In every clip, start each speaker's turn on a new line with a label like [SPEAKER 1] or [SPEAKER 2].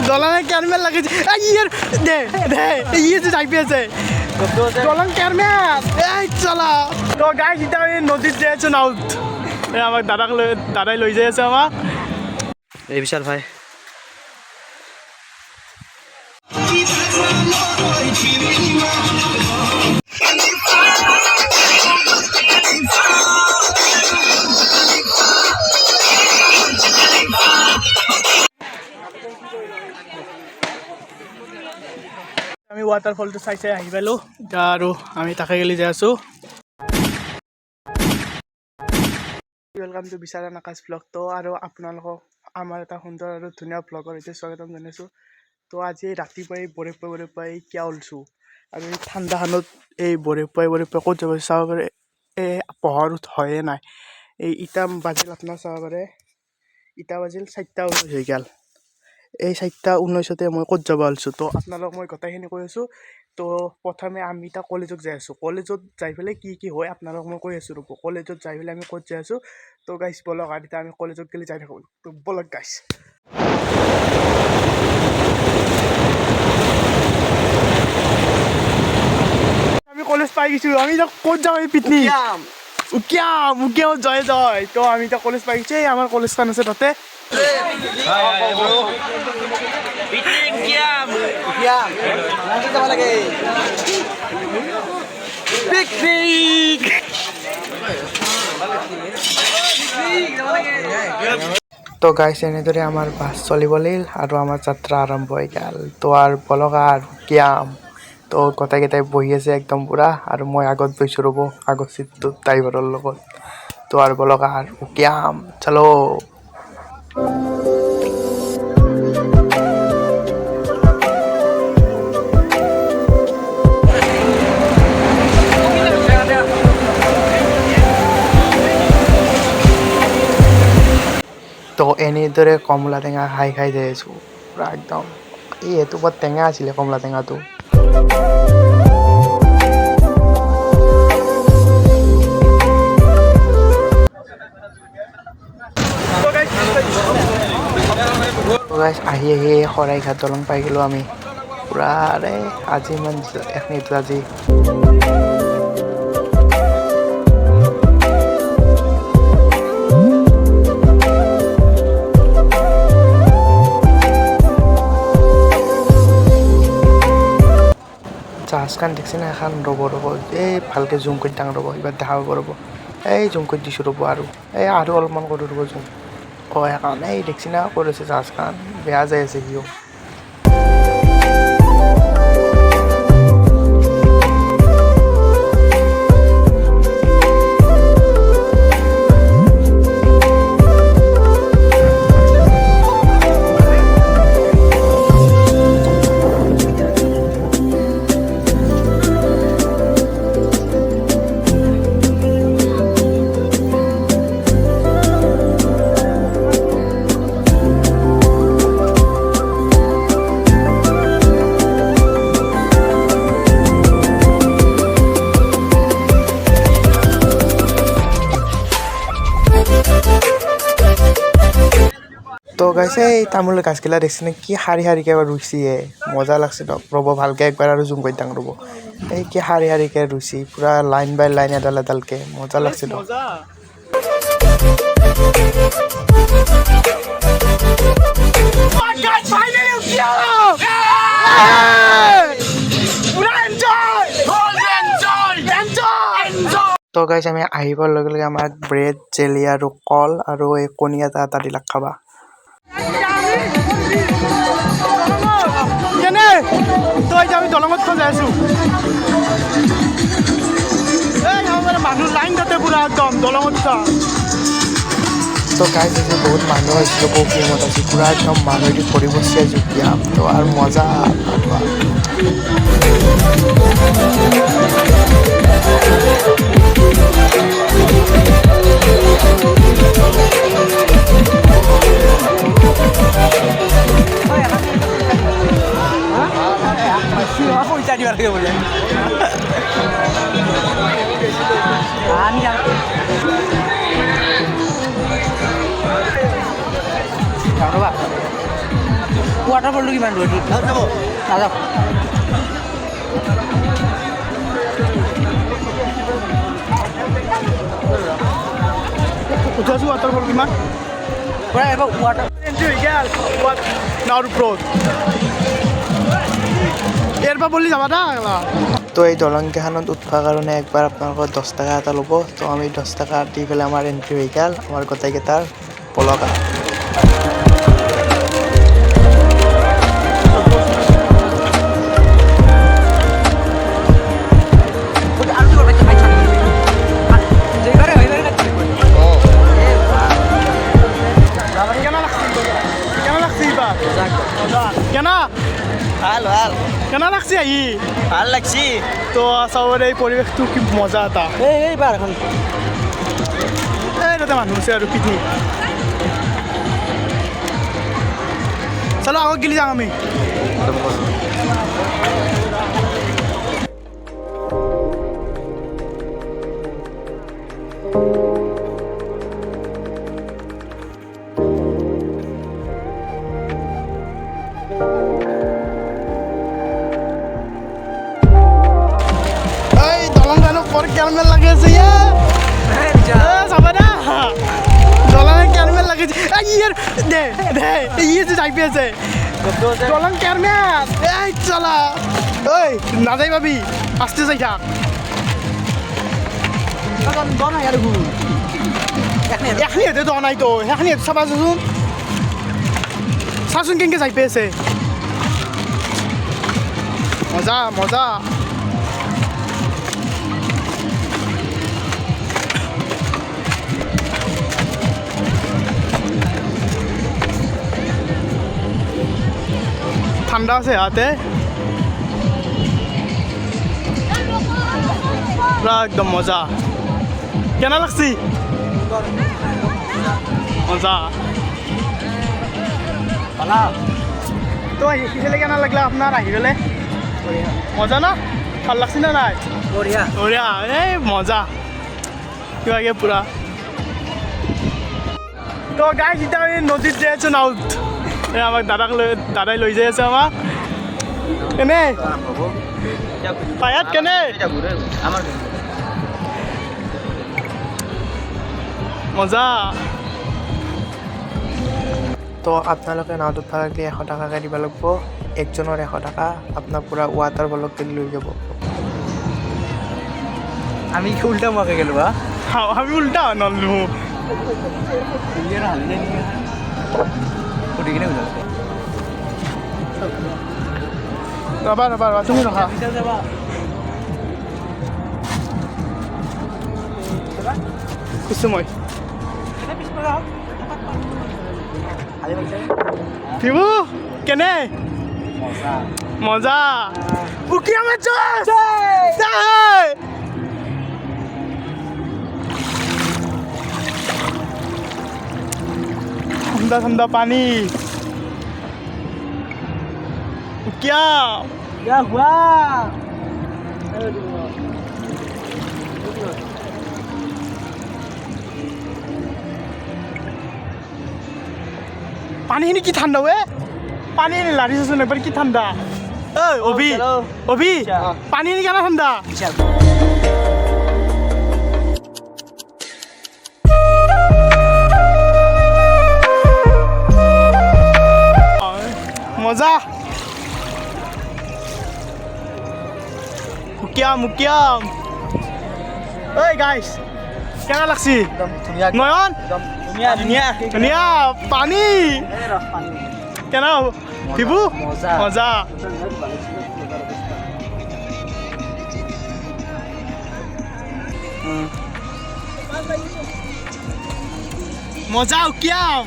[SPEAKER 1] দলঙে Carmel লাগিয়েছে ইয়ের দে দে ইয়ে যে যাইবে আছে দলং ক্যারমেল এই চলা তো গাইস এটা আমি নদীত যাই আছো নাও আমার দাদাই লই যাই আছে আমার
[SPEAKER 2] এই বিশাল ভাই
[SPEAKER 1] আমি ৱাটাৰফলটো চাই আহি পালোঁ এতিয়া আৰু আমি তাকে গেলি যাই আছোঁ ৱেলকাম টু বিচাৰণ আকাশ ব্লগ তো আৰু আপোনালোকক আমাৰ এটা সুন্দৰ আৰু ধুনীয়া ব্লগৰ সৈতে স্বাগতম জনাইছোঁ তো আজি ৰাতিপুৱাই বৰপুৱাই কিয় ওলছোঁ আৰু এই ঠাণ্ডাখনত এই বৰপুৱাই ক'ত যাব চাব পাৰে এই পোহৰ হয়ে নাই এই ইটা বাজিল আপোনাৰ চাব পাৰে ইটা বাজিল 4:19 হৈ গ'ল এই 4:19 মই ক'ত যাব ওলছোঁ তো আপোনালোকক মই গোটেইখিনি কৈ আছোঁ তো প্ৰথমে আমি এতিয়া কলেজত যাই আছোঁ কলেজত যাই পেলাই কি হয় আপোনালোকক মই কৈ আছোঁ ৰ'ব কলেজত যাই পেলাই আমি ক'ত যাই আছোঁ তো গাইছ বলক আৰু এতিয়া আমি কলেজত গেলি যাই থাকোঁ তো বলক গাইছ আমি কলেজ পাই গৈছোঁ আমি এতিয়া ক'ত যাওঁ এই পিকনিক উকিয়াম জয় তো আমি এতিয়া কলেজ পাই গৈছোঁ এই আমাৰ কলেজখন আছে তাতে তো গাইছ এনেদৰে আমাৰ বাছ চলিব লাগিল আৰু আমাৰ যাত্ৰা আৰম্ভ হৈ গ'ল তো আৰু বলক আৰু কিয়াম তো গোটেইকেইটাই বহি আছে একদম পুৰা আৰু মই আগত বহিছোঁ ৰ'ব আগত চিটটোত ড্ৰাইভাৰৰ লগত তো আৰু বলক আৰু কিয়াম চলো তো এনেদৰে কমলা টেঙা খাই যাই আছোঁ পুৰা একদম এইটো বৰ টেঙা আছিলে কমলা টেঙাটো আহি শৰাইঘাট দলং পাই গ'লোঁ আমি পুৰা আজি ইমান এখনিটো আজি জাহাজখন দেখছি না এখন ৰ'ব এই ভালকৈ জুম কৰি ডাঙৰ ৰ'ব এইবাৰ দেখা পাব ৰ'ব এই জুম কৰি দিছোঁ ৰ'ব আৰু অলপমান কৰোঁ ৰ'ব জুম এখন এই দেখছি না ক'ত আছে জাহাজখন বেয়া যাই আছে সিও তো গাইছে এই তামোলৰ গাছগিলা দেখছি নে কি শাৰীকে ৰুইছে মজা লাগছে দিয়ক ৰ'ব ভালকৈ একবাৰ আৰু জুম কৰি দাং ৰ'ব এই কি শাৰীকে ৰুইছে পুৰা লাইন বাই লাইন এডালকৈ মজা লাগছে দিয়ক তো গাইছ আমি আহিবৰ লগে লগে আমাক ব্ৰেড জেলি আৰু কল আৰু এই কণী এটা দিলাক খাবা তো এতিয়া আমি দলঙত যাই আছোঁ মানুহ লাইন তাতে পুৰা একদম দলঙত তো গাইছ আজি বহুত মানুহ আহিছিলোঁ বহু গেমত আছে পুৰা একদম মানুহ দি ভৰি বসি আছোঁ ব্যায়াম তো আৰু মজা
[SPEAKER 2] ৱাটাৰফলটো কিমান দূৰ নাযাব
[SPEAKER 1] উঠাইছোঁ ৱাটাৰফল কিমান
[SPEAKER 2] পৰা এবাৰ ৱাটাৰ
[SPEAKER 1] এণ্ট্ৰি হৈ গ'ল নাওৰ ওপৰত ইয়াৰ পৰা বলি যাবা না তো এই দলংকেইখনত উঠবাৰ কাৰণে একবাৰ আপোনালোকৰ 10 টকা এটা ল'ব তো আমি 10 টকা দি পেলাই আমাৰ এণ্ট্ৰি হৈ গ'ল আমাৰ গোটেইকেইটাৰ পলকা কেনা লাগছে আহি
[SPEAKER 2] ভাল লাগছি
[SPEAKER 1] তো চাবলৈ এই পৰিৱেশটো কি মজা এটা
[SPEAKER 2] এইবাৰ এখন
[SPEAKER 1] এই তাতে মানুহ আছে আৰু পিকনিক চলো আগত গেলি যাম আমি কেলমেল লাগি আছে চাবা না দলঙে কেলমেল লাগিছে দে দে ইয়ে যে যাই আছে দলং কেলমেল এই চলা ঐ নাযাই পাবি আস্তে যাই থাক এখনি হেঁটে দোয়া নাই তো এখনি হেঁটে চাবা চাচোন চাচোন কেনকে যাই আছে মজা মজা ঠান্ডা আছে ইয়াতে পুরা একদম মজা কেনা লাগছি মজা তো সিফালে কেনা লাগলা আপনার আহি পেলে মজা না ভাল লাগছি না নাই
[SPEAKER 2] বঢ়িয়া
[SPEAKER 1] বঢ়িয়া এই মজা কিবাকে পুরা তো গাই এতিয়া আমি নদীত যাই আছো নাওত আমাক দাদাই লৈ যাই আছে আমাক কেনে পায়াত কেনে মজা তো আপোনালোকে নাওত উঠবা লাগিলে 100 টকাকৈ দিব লাগিব একজনৰ 100 টকা আপোনাৰ পুৰা ৱাটাৰফলক লৈ যাব
[SPEAKER 2] আমি কি উল্টা মাকে গেলো বা
[SPEAKER 1] আমি উল্টা নললো ৰবা ৰবা ৰবা তুমি ৰখা কৈছো মই পিবু কেনে মজা উকিয়া মাছ ঠান্ডা ঠান্ডা পানী क्या
[SPEAKER 2] हुआ
[SPEAKER 1] पानी की ठंडा हुए पानी नहीं लारी से सुने पर की ठंडा ओबी ओबी पानी नहीं क्या ठंडा मजा মুকিয়াম ঐ গাইস কেনা লাগছি নয়ন ধুনীয়া পানী কেনা পিবু মজা মজা উকিয়াম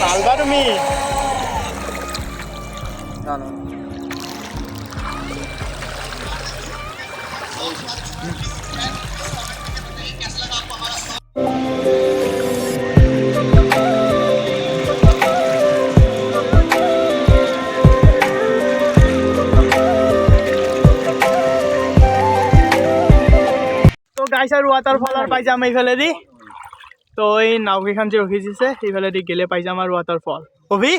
[SPEAKER 1] Salva তুমি গাইছ আৰু ৱাটাৰফল আৰু পাই যাম এইফালেদি তো এই নাওকেইখন যে ৰখি দিছে সেইফালেদি গেলে পাই যাম আৰু ৱাটাৰফল অভি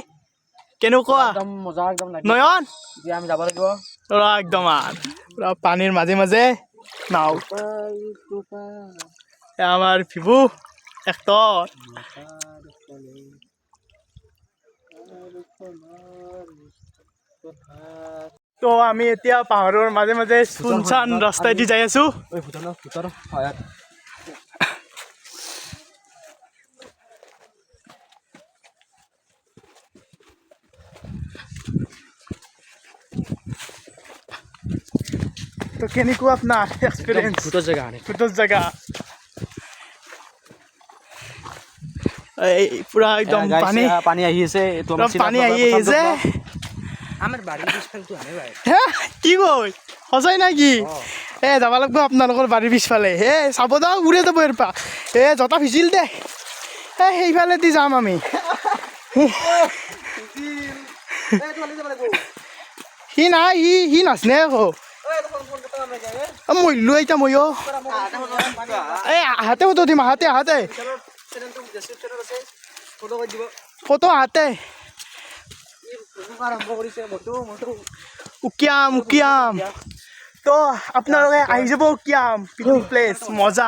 [SPEAKER 1] কেনেকুৱা
[SPEAKER 2] একদম মজা একদম লাগি
[SPEAKER 1] নয়ন
[SPEAKER 2] যে আমি যাব লাগিব
[SPEAKER 1] পুৰা একদম আৰু পুৰা পানীৰ মাজে মাজে নাও আমাৰ ভিভু এক্টৰ তো আমি এতিয়া পাহাৰৰ মাজে মাজে চুনচান ৰাস্তাইদি যাই আছো
[SPEAKER 2] ঐ ভূটানৰ হয়
[SPEAKER 1] তো কেনেকুৱা আপোনাৰ এক্সপিৰিয়েঞ্চ
[SPEAKER 2] ভূতৰ জেগা আনে
[SPEAKER 1] ভূতৰ জেগা এই পুৰা একদম পানী
[SPEAKER 2] পানী আহি আছে এইটো আমাৰ
[SPEAKER 1] পানী আহি আহিছে
[SPEAKER 2] আমাৰ বাৰীৰ পিছফালটো আনে ভাই
[SPEAKER 1] হে কি কয় সঁচাই নেকি যাব লাগিব আপোনালোকৰ বাৰীৰ পিছফালে চাব যাওঁ উৰে যাব ইয়াৰ পৰা জোতা ভিজিল দে সেইফালেদি যাম আমি সি নাই সি নাচনে আকৌ মৰিলো এতিয়া ময়ো আহাতে ফটো দিম আহাতে ফটো আহাতে উকিয়াম তো আপোনালোকে আহি যাব উকিয়াম পিকনিক প্লেচ মজা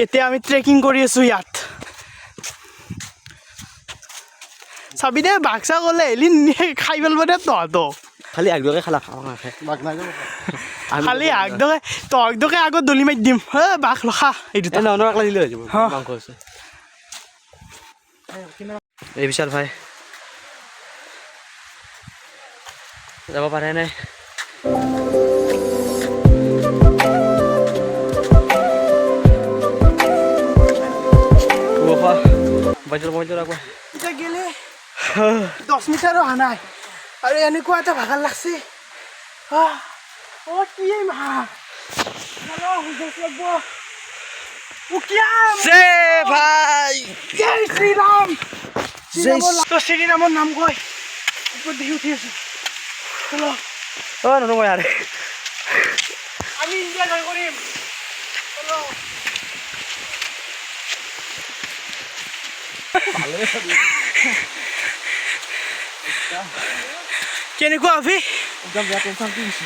[SPEAKER 1] এতিয়া আমি ট্ৰেকিং কৰি আছো ইয়াত চাবি দে বাক্সা গ'লে এলি খাই পেলাব দে তহঁতক
[SPEAKER 2] খালি একদকে খালা খাওঁ নাখায়
[SPEAKER 1] খালি তহঁতকে আগত দলি মাৰি দিম বাঘ লখা এই দুটা
[SPEAKER 2] ননৰ একলা দিলে হৈ যাব মাংস আছে এই বিশাল ভাই যাব পাৰে নাই
[SPEAKER 1] এতিয়া গেলে 10 মিটাৰো অহা নাই আৰু এনেকুৱা এটা ভাগৰ লাগছে কি মা শ্ৰীৰাম শ্ৰীৰামৰ নাম কয় ওপৰত দেখি উঠি আছো আমি ইণ্ডিয়া জয় কৰিম কেনেকুৱা আভি
[SPEAKER 2] একদম বেয়া টেনচন কি হৈছে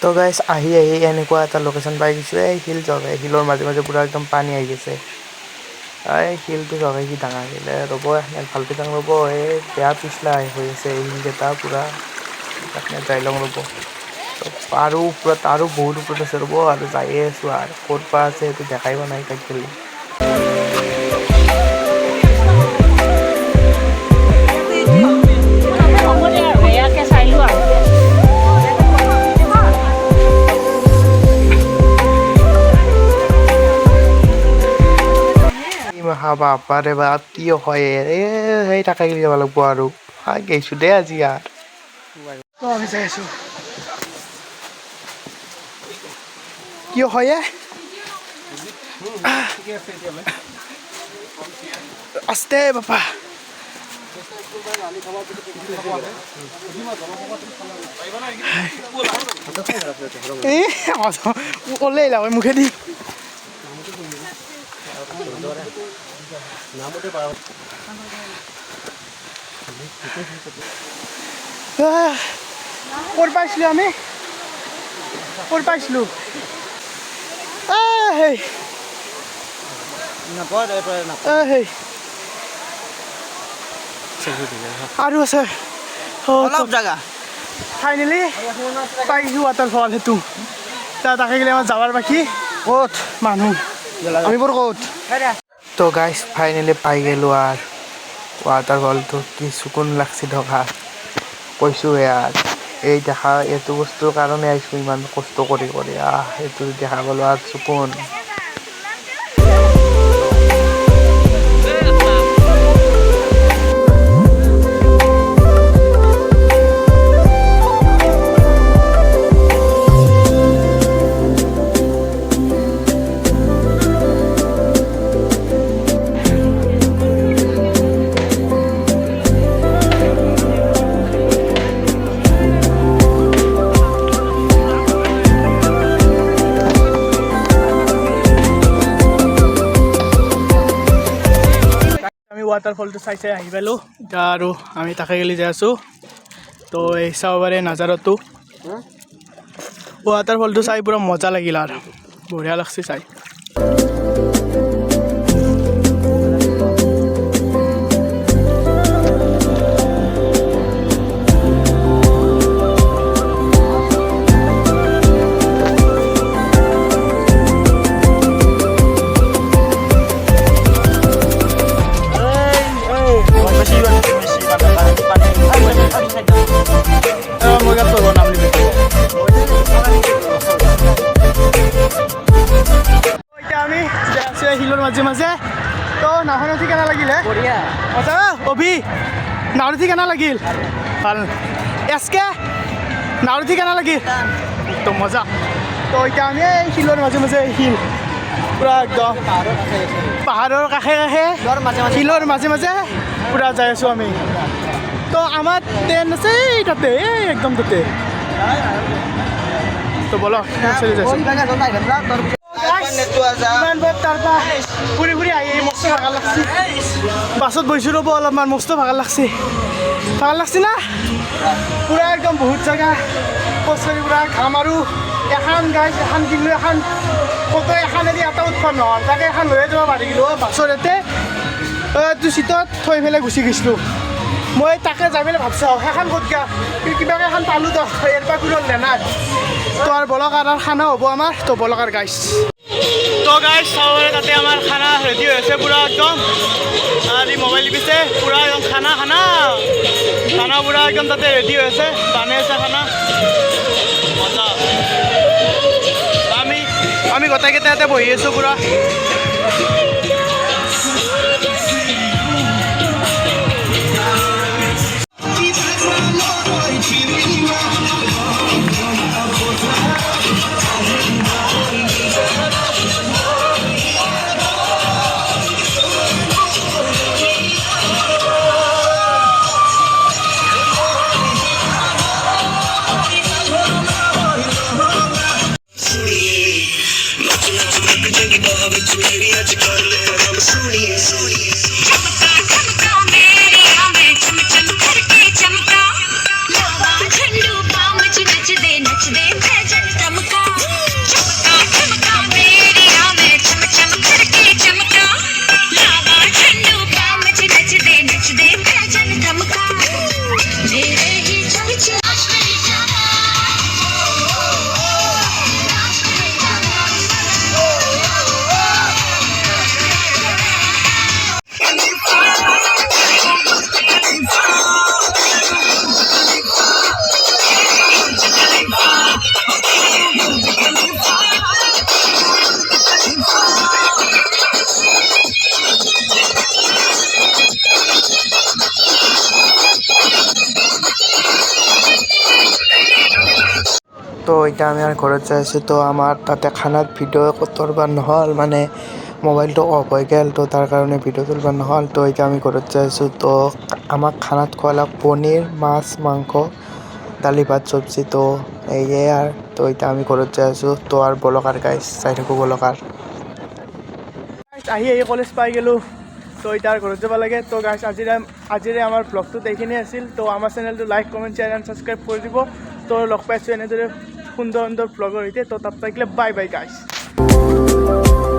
[SPEAKER 1] তো গাইছ আহি এনেকুৱা এটা লোকেশ্যন পাই গৈছোঁ এই শিল জগাই শিলৰ মাজে মাজে পূৰা একদম পানী আহি গৈছে এই শিলটো জগাই কি ডাঙৰ শিলে ৰ'ব ভালকৈ যাওঁ ৰ'ব এই বেয়া পিছলা হৈ আছে এই শিলকেইটা পূৰা যাই লওঁ ৰ'ব আৰু ওপৰত আৰু বহুত ওপৰত আছে ৰ'ব আৰু যায়ে আছোঁ আৰু ক'ত পৰা আছে সেইটো দেখাই পোৱা নাই তাক গ'লে বাপাৰে বাপ কি হয় সেই টাকা গিলি যাব লাগিব আৰু গৈছোঁ দেই আজি আমি যাই আছোঁ কি হয় আস্তে বাপা ক'লেই লাভ মুখেদি ক'ত পাইছিলোঁ আমি ক'ত পাইছিলোঁ আৰু আছে অলপ জেগা ফাইনেলি পাইছোঁ ৱাটাৰফল সেইটো তাকে গ'লে আমাৰ যাবাৰ বাকী ক'ত মানুহ আমি বৰ ক'ত তো গাইছ ফাইনেলি পাই গ'লোঁ আৰু ৱাটাৰফলটো কি চকুন লাগছি থকা কৈছোঁ ইয়াৰ এই দেখা এইটো বস্তুৰ কাৰণে আহিছোঁ ইমান কষ্ট কৰি এইটো দেখা পালোঁ আৰু চকুন ৱাটাৰফলটো চাই আহি পালোঁ এতিয়া আৰু আমি তাকে গেলি যাই আছোঁ তো এই চাব পাৰে নাজাৰতো ৱাটাৰফলটো চাই পুৰা মজা লাগিল আৰু বঢ়িয়া লাগছে চাই হিলৰ মাজে মাজে তো নাওখন উঠি কেনে লাগিল আচ্ছা অভি নাও উঠি কেনে লাগিল ভাল এছকে নাও উঠি কেনে লাগিল তো মজা তো এতিয়া আমি এই শিলৰ মাজে মাজে শিল পুৰা একদম পাহাৰৰ কাষে কাষে শিলৰ মাজে মাজে পুৰা যাই আছোঁ আমি তো আমাৰ ট্ৰেইন আছে তাতে একদম তাতে তো বলো চলি যাইছোঁ ফুৰি ফুৰি আহি মস্ত ভাগৰ লাগছি বাছত বহিছোঁ ৰ'ব অলপমান মস্ত ভাগৰ লাগছি না পুৰা একদম বহুত জেগা খোজকাঢ়ি পুৰা ঘাম আৰু এখন গাইছ এখন কিনো এখন ফটো এখনেদি এটা উৎসৱ নহয় তাকে এখন লৈয়ে যাব পাৰিলোঁ বাছৰ ইয়াতে এইটো চিটত থৈ পেলাই গুচি গৈছিলোঁ মই তাকে যাই পেলাই ভাবছোঁ সেইখন ক'ত গা কিবাকৈ এখন পালোঁ তো ইয়াৰ পৰা কোনো নাই তো আৰু বলক আৰু খানা হ'ব আমাৰ তো বলক আৰু গাইছ তো গাইছ চাব পাৰে তাতে আমাৰ খানা ৰেডি হৈ আছে পুৰা একদম আৰু মোবাইল টিপিছে পুৰা একদম খানা পুৰা একদম তাতে ৰেডি হৈ আছে বানাই আছে খানা মজা আমি গোটেইকেইটা ইয়াতে বহি আছোঁ পুৰা তো এতিয়া আমি আৰু ঘৰত যাই আছোঁ তো আমাৰ তাতে খানাত ভিডিঅ' তুলবা নহ'ল মানে মোবাইলটো অফ হৈ গ'ল তো তাৰ কাৰণে ভিডিঅ' তুলবা নহ'ল তো এতিয়া আমি ঘৰত যাই আছোঁ তো আমাক খানাত খোৱালা পনীৰ মাছ মাংস দালি ভাত চব্জি তো এয়ে আৰু তো এতিয়া আমি ঘৰত যাই আছোঁ তো আৰু বলক আৰু গাইছ চাই থাকোঁ বলক আৰু আহি কলেজ পাই গ'লোঁ তো এতিয়া ঘৰত যাব লাগে তো গাইছ আজিৰে আমাৰ ব্লগটোত এইখিনিয়ে আছিল তো আমাৰ চেনেলটো like comment share and subscribe কৰি দিব তো লগ পাইছোঁ এনেদৰে সুন্দৰ ব্লগৰ সৈতে তো তাত থাকিলে বাই বাই গাইছ